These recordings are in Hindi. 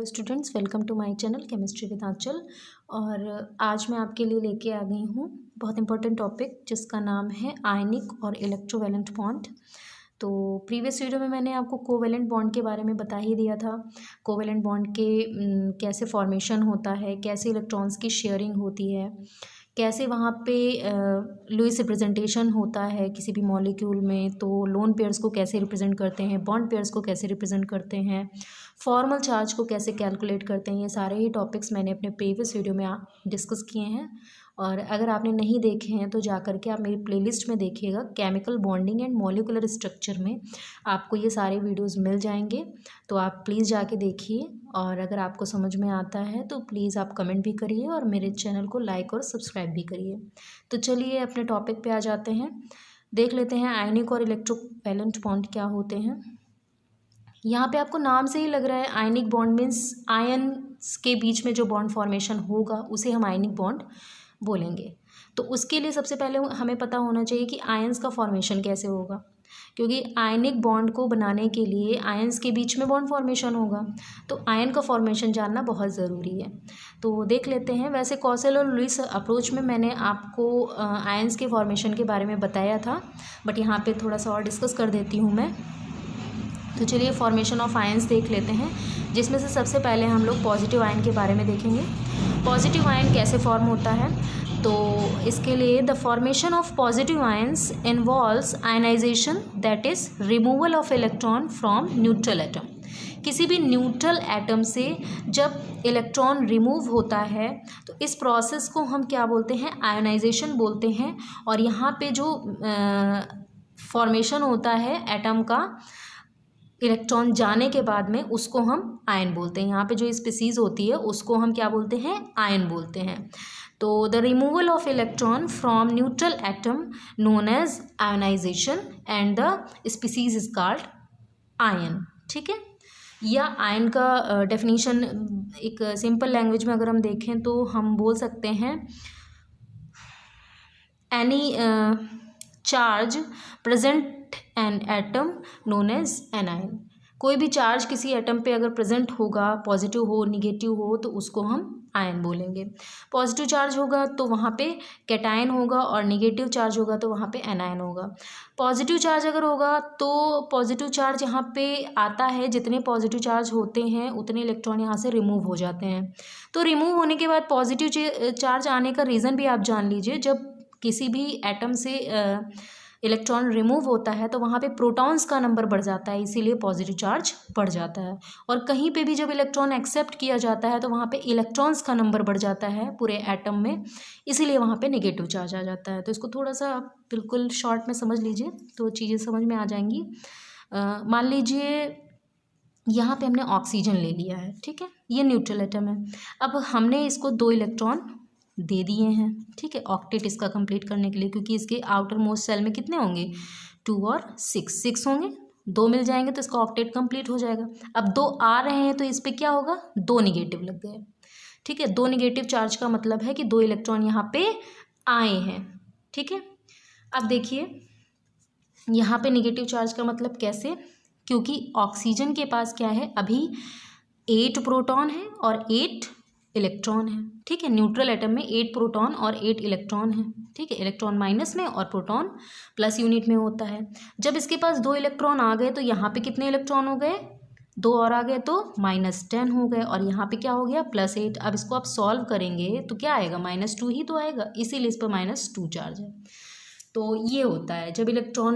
Students, welcome to my channel chemistry with Anchal. और आज मैं आपके लिए लेके आ गई हूँ बहुत इंपॉर्टेंट टॉपिक जिसका नाम है आयनिक और इलेक्ट्रोवैलेंट बॉन्ड। तो प्रीवियस वीडियो में मैंने आपको कोवैलेंट बॉन्ड के बारे में बता ही दिया था। कोवैलेंट बॉन्ड के कैसे फॉर्मेशन होता है, कैसे इलेक्ट्रॉन्स की शेयरिंग होती है, कैसे वहाँ पे लुईस रिप्रेजेंटेशन होता है किसी भी मॉलिक्यूल में, तो लोन पेयर्स को कैसे रिप्रेजेंट करते हैं, बॉन्ड पेयर्स को कैसे रिप्रेजेंट करते हैं, फॉर्मल चार्ज को कैसे कैलकुलेट करते हैं। ये सारे ही टॉपिक्स मैंने अपने प्रीवियस वीडियो में डिस्कस किए हैं। और अगर आपने नहीं देखे हैं तो जा करके आप मेरी प्लेलिस्ट में देखिएगा, chemical bonding and molecular structure में आपको ये सारे वीडियोस मिल जाएंगे। तो आप प्लीज़ जाके देखिए, और अगर आपको समझ में आता है तो प्लीज़ आप कमेंट भी करिए और मेरे चैनल को लाइक और सब्सक्राइब भी करिए। तो चलिए अपने टॉपिक पे आ जाते हैं, देख लेते हैं आयनिक और इलेक्ट्रोवैलेंट बॉन्ड क्या होते हैं। यहाँ पे आपको नाम से ही लग रहा है, आयनिक बॉन्ड मीन्स आयन्स के बीच में जो बॉन्ड फॉर्मेशन होगा उसे हम आयनिक बॉन्ड बोलेंगे। तो उसके लिए सबसे पहले हमें पता होना चाहिए कि आयन्स का फॉर्मेशन कैसे होगा, क्योंकि आयनिक बॉन्ड को बनाने के लिए आयन्स के बीच में बॉन्ड फॉर्मेशन होगा, तो आयन का फॉर्मेशन जानना बहुत ज़रूरी है। तो देख लेते हैं। वैसे कॉसेल और लुईस अप्रोच में मैंने आपको आयन्स के फॉर्मेशन के बारे में बताया था, बट यहाँ पे थोड़ा सा और डिस्कस कर देती हूँ मैं। तो चलिए फॉर्मेशन ऑफ आयन्स देख लेते हैं, जिसमें से सबसे पहले हम लोग पॉजिटिव आयन के बारे में देखेंगे। पॉजिटिव आयन कैसे फॉर्म होता है, तो इसके लिए the formation of positive ions involves ionization, that is removal of electron from neutral atom. किसी भी न्यूट्रल एटम से जब इलेक्ट्रॉन रिमूव होता है तो इस प्रोसेस को हम क्या बोलते हैं, आयनाइजेशन बोलते हैं। और यहाँ पे जो फॉर्मेशन होता है एटम का इलेक्ट्रॉन जाने के बाद में, उसको हम आयन बोलते हैं। यहाँ पे जो स्पीसीज होती है उसको हम क्या बोलते हैं, आयन बोलते हैं। तो the removal of electron from neutral atom known as ionization and the species is called ion. ठीक है, या आयन का डेफिनेशन एक सिंपल लैंग्वेज में अगर हम देखें तो हम बोल सकते हैं any charge present an atom known as an ion. कोई भी चार्ज किसी एटम पे अगर प्रेजेंट होगा, पॉजिटिव हो निगेटिव हो, तो उसको हम आयन बोलेंगे। पॉजिटिव चार्ज होगा तो वहाँ पे कैटायन होगा, और निगेटिव चार्ज होगा तो वहाँ पे एनायन होगा। पॉजिटिव चार्ज अगर होगा तो पॉजिटिव चार्ज यहाँ पे आता है, जितने पॉजिटिव चार्ज होते हैं उतने इलेक्ट्रॉन यहाँ से रिमूव हो जाते हैं। तो रिमूव होने के बाद पॉजिटिव चार्ज आने का रीज़न भी आप जान लीजिए। जब किसी भी एटम से इलेक्ट्रॉन रिमूव होता है तो वहाँ पे प्रोटॉन्स का नंबर बढ़ जाता है, इसीलिए पॉजिटिव चार्ज बढ़ जाता है। और कहीं पे भी जब इलेक्ट्रॉन एक्सेप्ट किया जाता है तो वहाँ पे इलेक्ट्रॉन्स का नंबर बढ़ जाता है पूरे एटम में, इसीलिए वहाँ पे नेगेटिव चार्ज आ जाता है। तो इसको थोड़ा सा बिल्कुल शॉर्ट में समझ लीजिए तो चीज़ें समझ में आ जाएंगी। मान लीजिए यहाँ पे हमने ऑक्सीजन ले लिया है, ठीक है, ये न्यूट्रल एटम है। अब हमने इसको 2 इलेक्ट्रॉन दे दिए हैं, ठीक है, ऑक्टेट इसका कंप्लीट करने के लिए, क्योंकि इसके आउटर मोस्ट सेल में कितने होंगे, 2 और 6 होंगे। 2 मिल जाएंगे तो इसका ऑक्टेट कंप्लीट हो जाएगा। अब 2 आ रहे हैं तो इस पर क्या होगा, 2 निगेटिव लग गए, ठीक है। 2 निगेटिव चार्ज का मतलब है कि 2 इलेक्ट्रॉन यहाँ पे आए हैं, ठीक है। अब देखिए यहाँ पे निगेटिव चार्ज का मतलब कैसे, क्योंकि ऑक्सीजन के पास क्या है, अभी 8 प्रोटॉन है और 8 इलेक्ट्रॉन है, ठीक है। न्यूट्रल एटम में 8 प्रोटॉन और 8 इलेक्ट्रॉन है, ठीक है। इलेक्ट्रॉन माइनस में और प्रोटॉन प्लस यूनिट में होता है। जब इसके पास 2 इलेक्ट्रॉन आ गए तो यहाँ पे कितने इलेक्ट्रॉन हो गए, 2 और आ गए तो -10 हो गए, और यहाँ पे क्या हो गया, +8। अब इसको आप सॉल्व करेंगे तो क्या आएगा, -2 ही तो आएगा, इसीलिए इस पर -2 चार्ज है। तो ये होता है, जब इलेक्ट्रॉन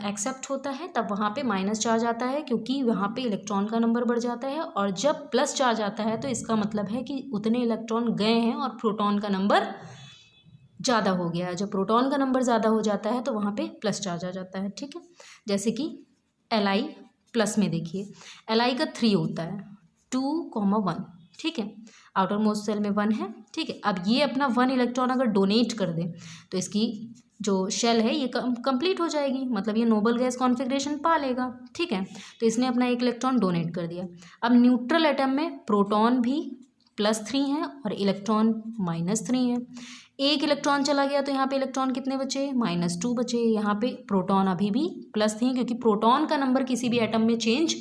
एक्सेप्ट होता है तब वहाँ पे माइनस चार्ज आता है, क्योंकि वहाँ पे इलेक्ट्रॉन का नंबर बढ़ जाता है। और जब प्लस चार्ज आता है तो इसका मतलब है कि उतने इलेक्ट्रॉन गए हैं और प्रोटॉन का नंबर ज़्यादा हो गया है। जब प्रोटॉन का नंबर ज़्यादा हो जाता है तो वहाँ पे प्लस चार्ज आ जाता है, ठीक है। जैसे कि Li प्लस में देखिए, Li का 3 होता है, 2,1, ठीक है। आउटर मोस्ट सेल में 1 है, ठीक है। अब ये अपना 1 इलेक्ट्रॉन अगर डोनेट कर दे तो इसकी जो शेल है ये कंप्लीट हो जाएगी, मतलब ये नोबल गैस कॉन्फ़िगरेशन पा लेगा, ठीक है। तो इसने अपना 1 इलेक्ट्रॉन डोनेट कर दिया। अब न्यूट्रल एटम में प्रोटॉन भी +3 है और इलेक्ट्रॉन -3 है। 1 इलेक्ट्रॉन चला गया तो यहाँ पे इलेक्ट्रॉन कितने बचे, -2 बचे। यहाँ पे प्रोटॉन अभी भी +3, क्योंकि प्रोटॉन का नंबर किसी भी एटम में चेंज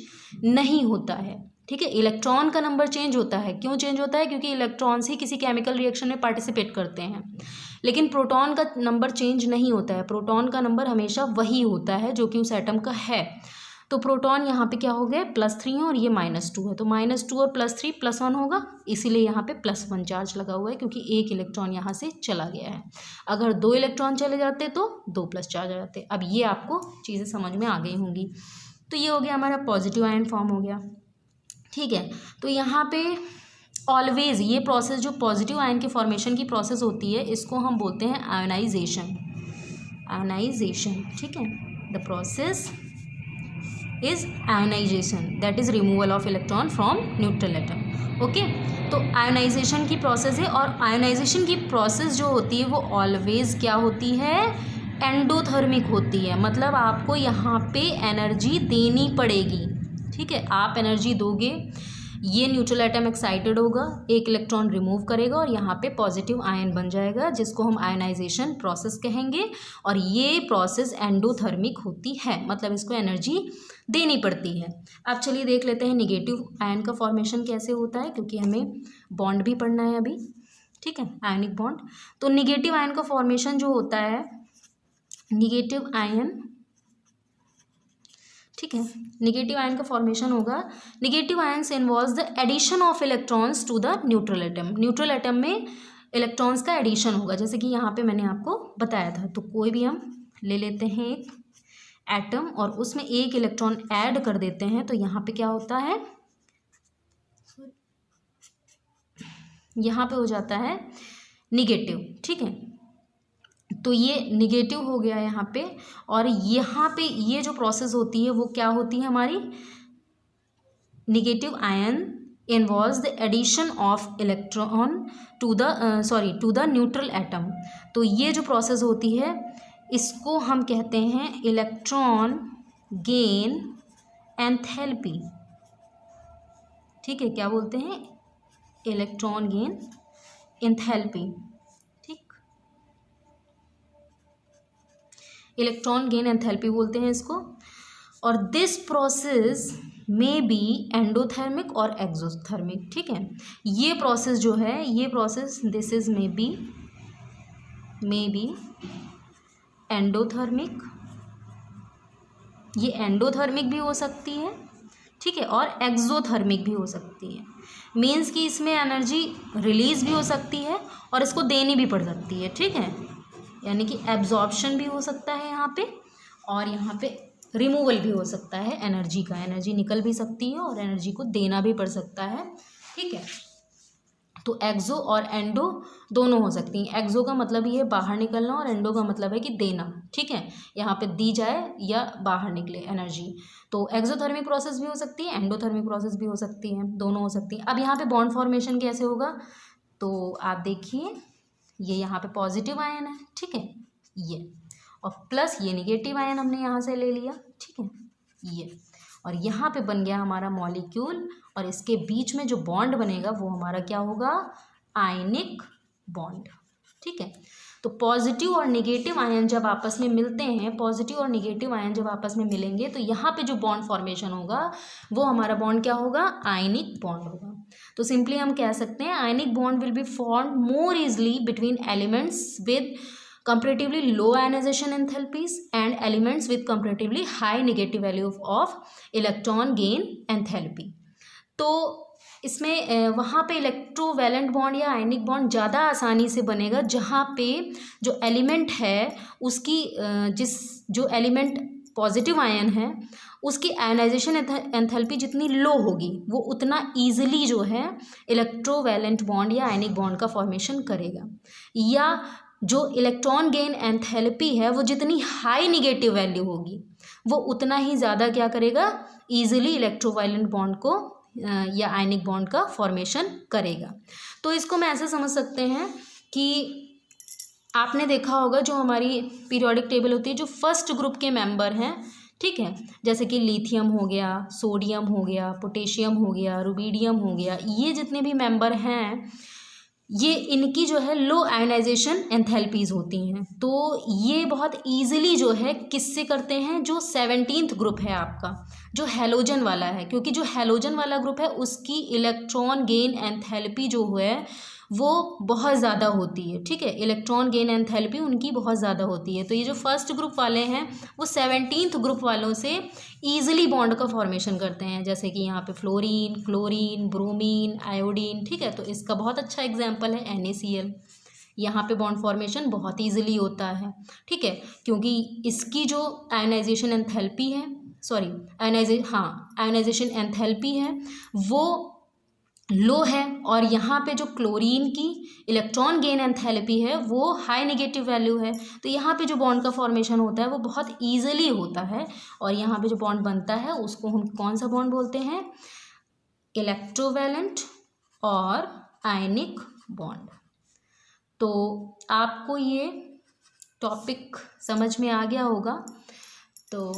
नहीं होता है, ठीक है। इलेक्ट्रॉन का नंबर चेंज होता है, क्यों चेंज होता है? क्योंकि इलेक्ट्रॉन्स ही किसी केमिकल रिएक्शन में पार्टिसिपेट करते हैं, लेकिन प्रोटॉन का नंबर चेंज नहीं होता है। प्रोटॉन का नंबर हमेशा वही होता है जो कि उस एटम का है। तो प्रोटॉन यहाँ पे क्या हो गए, +3 है और ये -2 है, तो -2 और +3 +1 होगा, इसीलिए यहाँ पे +1 चार्ज लगा हुआ है, क्योंकि एक इलेक्ट्रॉन यहाँ से चला गया है। अगर 2 इलेक्ट्रॉन चले जाते तो 2 प्लस चार्ज आ जाते। अब ये आपको चीज़ें समझ में आ गई होंगी। तो ये हो गया हमारा पॉजिटिव आयन फॉर्म हो गया, ठीक है। तो यहाँ पे ऑलवेज ये प्रोसेस जो पॉजिटिव आयन के फॉर्मेशन की प्रोसेस होती है, इसको हम बोलते हैं आयोनाइजेशन। आयोनाइजेशन, ठीक है। The process is ionization, that is removal of electron from neutral atom. Okay, तो आयोनाइजेशन की प्रोसेस है, और आयोनाइजेशन की प्रोसेस जो होती है वो ऑलवेज क्या होती है, एंडोथर्मिक होती है। मतलब आपको यहाँ पे एनर्जी देनी पड़ेगी, ठीक है। आप एनर्जी दोगे, ये न्यूट्रल एटम एक्साइटेड होगा, एक इलेक्ट्रॉन रिमूव करेगा और यहाँ पे पॉजिटिव आयन बन जाएगा, जिसको हम आयनाइजेशन प्रोसेस कहेंगे। और ये प्रोसेस एंडोथर्मिक होती है, मतलब इसको एनर्जी देनी पड़ती है। अब चलिए देख लेते हैं निगेटिव आयन का फॉर्मेशन कैसे होता है, क्योंकि हमें बॉन्ड भी पढ़ना है अभी, ठीक है, आयनिक बॉन्ड। तो निगेटिव आयन का फॉर्मेशन जो होता है, निगेटिव आयन, ठीक है, निगेटिव आयन का फॉर्मेशन होगा, negative ions involves the addition of electrons to the neutral atom. Neutral atom में इलेक्ट्रॉन्स का एडिशन होगा, जैसे कि यहाँ पे मैंने आपको बताया था। तो कोई भी हम ले लेते हैं एक एटम और उसमें एक इलेक्ट्रॉन ऐड कर देते हैं, तो यहाँ पे क्या होता है, यहाँ पे हो जाता है निगेटिव, ठीक है। तो ये निगेटिव हो गया यहाँ पे, और यहाँ पे ये जो प्रोसेस होती है वो क्या होती है हमारी, negative ion involves the addition of electron to the neutral atom. तो ये जो प्रोसेस होती है इसको हम कहते हैं इलेक्ट्रॉन गेन एंथैल्पी, ठीक है। क्या बोलते हैं, electron gain enthalpy, electron gain enthalpy बोलते हैं इसको। और this process may be endothermic और एक्सोथर्मिक, ठीक है। ये प्रोसेस जो है, ये process this is may be endothermic, ये एंडोथर्मिक भी हो सकती है, ठीक है, और एक्सोथर्मिक भी हो सकती है। मीन्स कि इसमें एनर्जी रिलीज भी हो सकती है और इसको देनी भी पड़ सकती है, ठीक है। यानी कि एब्जॉर्प्शन भी हो सकता है यहाँ पे, और यहाँ पे रिमूवल भी हो सकता है एनर्जी का, एनर्जी निकल भी सकती है और एनर्जी को देना भी पड़ सकता है, ठीक है। तो एक्सो और एंडो दोनों हो सकती हैं। एक्सो का मतलब ये बाहर निकलना और एंडो का मतलब है कि देना, ठीक है, यहाँ पे दी जाए या बाहर निकले एनर्जी। तो एक्सोथर्मिक प्रोसेस भी हो सकती है, एंडोथर्मिक प्रोसेस भी हो सकती है, दोनों हो सकती है। अब यहाँ पे बॉन्ड फॉर्मेशन कैसे होगा, तो आप देखिए, ये यहाँ पे पॉजिटिव आयन है, ठीक है, ये, और प्लस ये निगेटिव आयन हमने यहाँ से ले लिया, ठीक है, ये, और यहाँ पे बन गया हमारा मॉलिक्यूल, और इसके बीच में जो बॉन्ड बनेगा वो हमारा क्या होगा, आयनिक बॉन्ड, ठीक है। तो पॉजिटिव और निगेटिव आयन जब आपस में मिलते हैं, पॉजिटिव और निगेटिव आयन जब आपस में मिलेंगे, तो यहाँ पे जो बॉन्ड फॉर्मेशन होगा वो हमारा बॉन्ड क्या होगा, आयनिक बॉन्ड होगा। तो सिंपली हम कह सकते हैं ionic bond will be formed more easily between elements with comparatively low ionization enthalpies and elements with comparatively high negative value of electron gain enthalpy। तो इसमें वहाँ पे इलेक्ट्रोवैलेंट बॉन्ड या आयनिक बॉन्ड ज़्यादा आसानी से बनेगा जहाँ पे जो एलिमेंट है उसकी जो एलिमेंट पॉजिटिव आयन है उसकी आयनाइजेशन एंथैल्पी जितनी लो होगी वो उतना ईजिली जो है इलेक्ट्रोवैलेंट बॉन्ड या आयनिक बॉन्ड का फॉर्मेशन करेगा, या जो इलेक्ट्रॉन गेन एंथैल्पी है वो जितनी हाई निगेटिव वैल्यू होगी वो उतना ही ज़्यादा क्या करेगा, ईजिली इलेक्ट्रोवायलेंट बॉन्ड को या आयनिक बॉन्ड का फॉर्मेशन करेगा। तो इसको मैं ऐसे समझ सकते हैं कि आपने देखा होगा जो हमारी पीरियोडिक टेबल होती है, जो फर्स्ट ग्रुप के मेंबर हैं, ठीक है, जैसे कि लिथियम हो गया, सोडियम हो गया, पोटेशियम हो गया, रुबीडियम हो गया, ये जितने भी मेंबर हैं ये इनकी जो है लो आयनाइजेशन एंथैल्पीज होती हैं। तो ये बहुत ईजिली जो है किससे करते हैं, जो 17th ग्रुप है आपका, जो हैलोजन वाला है, क्योंकि जो हैलोजन वाला ग्रुप है उसकी इलेक्ट्रॉन गेन एंथैल्पी जो है वो बहुत ज़्यादा होती है। ठीक है, इलेक्ट्रॉन गेन एंथैल्पी उनकी बहुत ज़्यादा होती है। तो ये जो फर्स्ट ग्रुप वाले हैं वो 17th ग्रुप वालों से ईजिली बॉन्ड का फॉर्मेशन करते हैं, जैसे कि यहाँ पे फ्लोरीन, क्लोरीन, ब्रोमीन, आयोडीन। ठीक है, तो इसका बहुत अच्छा एग्जाम्पल है NaCl। यहाँ पे बॉन्ड फॉर्मेशन बहुत ईजिली होता है। ठीक है, क्योंकि इसकी जो आयनाइजेशन एंथैल्पी है, सॉरी आयनाइजेशन एंथैल्पी है वो लो है, और यहाँ पे जो क्लोरीन की इलेक्ट्रॉन गेन एंथैल्पी है वो हाई नेगेटिव वैल्यू है। तो यहाँ पे जो बॉन्ड का फॉर्मेशन होता है वो बहुत ईजिली होता है, और यहाँ पे जो बॉन्ड बनता है उसको हम कौन सा बॉन्ड बोलते हैं, इलेक्ट्रोवैलेंट और आयनिक बॉन्ड। तो आपको ये टॉपिक समझ में आ गया होगा। तो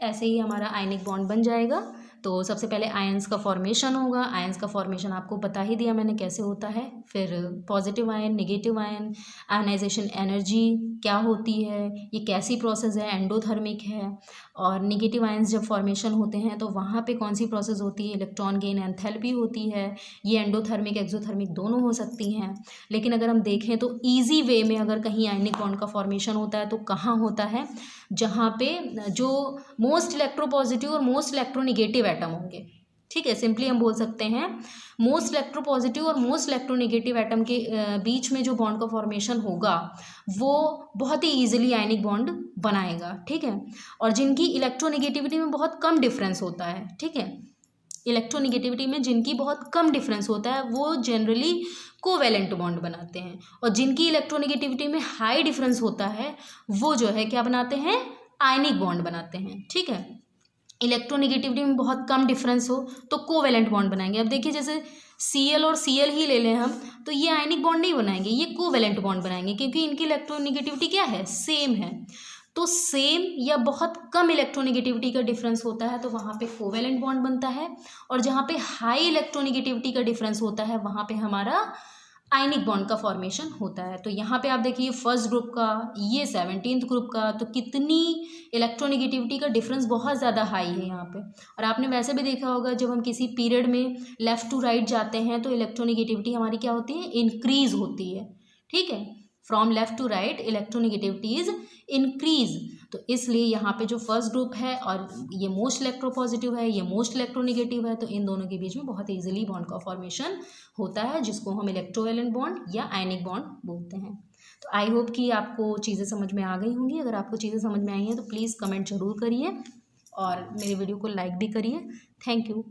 ऐसे ही हमारा आयनिक बॉन्ड बन जाएगा। तो सबसे पहले आयंस का फॉर्मेशन होगा। आयंस का फॉर्मेशन आपको बता ही दिया मैंने कैसे होता है। फिर positive ion, negative ion, ionization energy क्या होती है, ये कैसी प्रोसेस है, एंडोथर्मिक है। और नेगेटिव आयंस जब फॉर्मेशन होते हैं तो वहाँ पे कौन सी प्रोसेस होती है, इलेक्ट्रॉन गेन एंथैल्पी होती है। ये एंडोथर्मिक एक्सोथर्मिक दोनों हो सकती हैं। लेकिन अगर हम देखें तो ईजी वे में अगर कहीं आयनिक बॉन्ड का फॉर्मेशन होता है तो कहाँ होता है, जहाँ पे जो मोस्ट इलेक्ट्रोपॉजिटिव और मोस्ट इलेक्ट्रोनेगेटिव एटम होंगे। ठीक है, सिंपली हम बोल सकते हैं मोस्ट इलेक्ट्रोपॉजिटिव और मोस्ट इलेक्ट्रोनेगेटिव एटम के बीच में जो बॉन्ड का फॉर्मेशन होगा वो बहुत ही ईजिली आयनिक बॉन्ड बनाएगा। ठीक है, और जिनकी इलेक्ट्रोनेगेटिविटी में बहुत कम डिफरेंस होता है। ठीक है, इलेक्ट्रोनेगेटिविटी में जिनकी बहुत कम डिफरेंस होता है वो जनरली कोवैलेंट बॉन्ड बनाते हैं, और जिनकी इलेक्ट्रोनेगेटिविटी में हाई डिफरेंस होता है वो जो है क्या बनाते हैं, आयनिक बॉन्ड बनाते हैं। ठीक है, इलेक्ट्रोनेगेटिविटी में बहुत कम डिफरेंस हो तो कोवैलेंट बॉन्ड बनाएंगे। अब देखिए जैसे Cl और Cl ही ले लें हम, तो ये आयनिक बॉन्ड नहीं बनाएंगे, ये कोवैलेंट बॉन्ड बनाएंगे, क्योंकि इनकी इलेक्ट्रोनेगेटिविटी क्या है, सेम है। तो सेम या बहुत कम इलेक्ट्रोनेगेटिविटी का डिफरेंस होता है तो वहाँ पे कोवैलेंट बॉन्ड बनता है, और जहाँ पे हाई इलेक्ट्रोनेगेटिविटी का डिफरेंस होता है वहाँ पे हमारा आयनिक बॉन्ड का फॉर्मेशन होता है। तो यहाँ पे आप देखिए फर्स्ट ग्रुप का, ये 17th ग्रुप का, तो कितनी इलेक्ट्रोनेगेटिविटी का डिफरेंस बहुत ज़्यादा हाई है यहाँ पे। और आपने वैसे भी देखा होगा जब हम किसी पीरियड में लेफ़्ट टू राइट जाते हैं तो इलेक्ट्रोनेगेटिविटी हमारी क्या होती है, इंक्रीज होती है। ठीक है, from left to right electronegativity is increase. तो इसलिए यहाँ पे जो फर्स्ट ग्रुप है और ये मोस्ट इलेक्ट्रोपॉजिटिव है, ये मोस्ट इलेक्ट्रोनेगेटिव है, तो इन दोनों के बीच में बहुत ईजिली बॉन्ड का फॉर्मेशन होता है, जिसको हम इलेक्ट्रोवैलेंट बॉन्ड या आयनिक बॉन्ड बोलते हैं। तो आई होप कि आपको चीज़ें समझ में आ गई होंगी। अगर आपको चीज़ें समझ में आई हैं तो प्लीज़ कमेंट ज़रूर करिए और मेरे वीडियो को लाइक भी करिए। Thank you.